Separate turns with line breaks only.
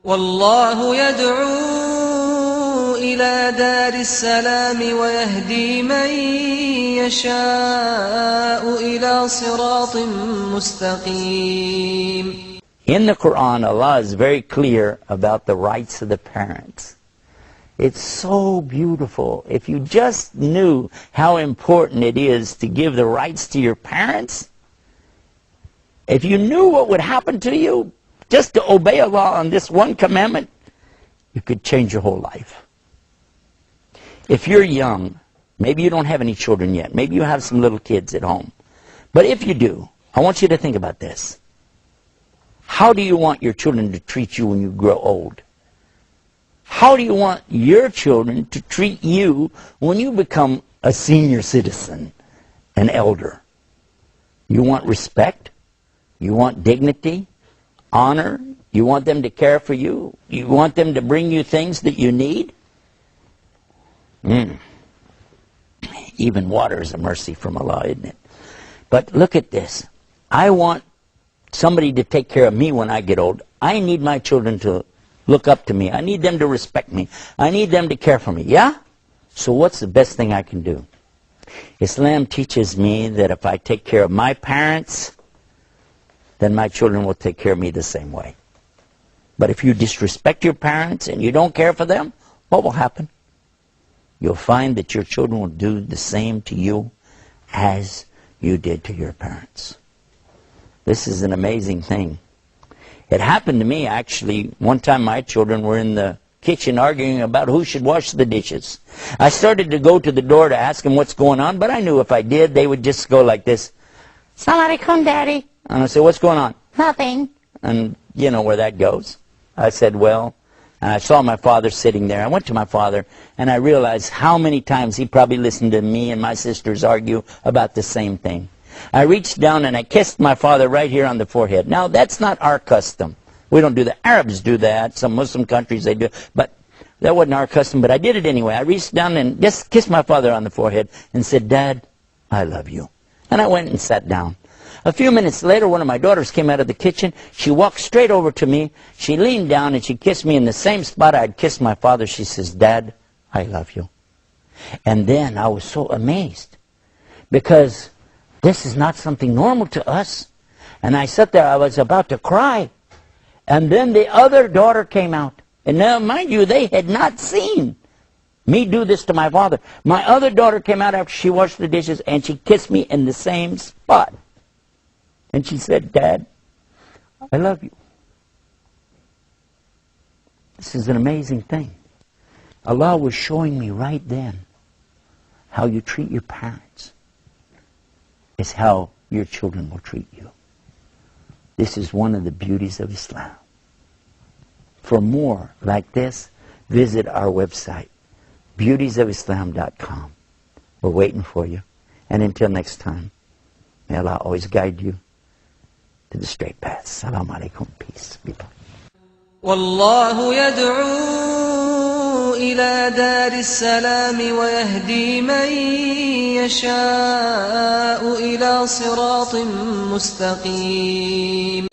والله يدعو إلى دار السلام ويهدي من يشاء إلى صراط مستقيم.
In the Quran, Allah is very clear about the rights of the parents. It's so beautiful. If you just knew how important it is to give the rights to your parents, if you knew what would happen to you just to obey Allah on this one commandment, you could change your whole life. If you're young, maybe you don't have any children yet, maybe you have some little kids at home, but if you do, I want you to think about this. How do you want your children to treat you when you grow old? How do you want your children to treat you when you become a senior citizen, an elder? You want respect? You want dignity, honor? You want them to care for you? You want them to bring you things that you need? Even water is a mercy from Allah, isn't it? But look at this. I want somebody to take care of me when I get old. I need my children to look up to me. I need them to respect me. I need them to care for me. Yeah? So what's the best thing I can do? Islam teaches me that if I take care of my parents, then my children will take care of me the same way. But if you disrespect your parents and you don't care for them, what will happen? You'll find that your children will do the same to you as you did to your parents. This is an amazing thing. It happened to me, actually. One time my children were in the kitchen arguing about who should wash the dishes. I started to go to the door to ask them what's going on, but I knew if I did, they would just go like this. Somebody come, Daddy. And I said, what's going on? Nothing. And you know where that goes. I said, well, and I saw my father sitting there. I went to my father, and I realized how many times he probably listened to me and my sisters argue about the same thing. I reached down and I kissed my father right here on the forehead. Now, that's not our custom. We don't do that. Arabs do that. Some Muslim countries, they do. But that wasn't our custom, but I did it anyway. I reached down and just kissed my father on the forehead and said, Dad, I love you. And I went and sat down. A few minutes later, one of my daughters came out of the kitchen. She walked straight over to me. She leaned down and she kissed me in the same spot I'd kissed my father. She says, Dad, I love you. And then I was so amazed because this is not something normal to us. And I sat there, I was about to cry. And then the other daughter came out. And now, mind you, they had not seen me do this to my father. My other daughter came out after she washed the dishes and she kissed me in the same spot. And she said, Dad, I love you. This is an amazing thing. Allah was showing me right then how you treat your parents is how your children will treat you. This is one of the beauties of Islam. For more like this, visit our website, beautiesofislam.com. We're waiting for you. And until next time, may Allah always guide you to the straight path. Assalamu alaikum. Peace. People.
والله يدعو إلى دار السلام ويهدي من يشاء إلى صراط مستقيم.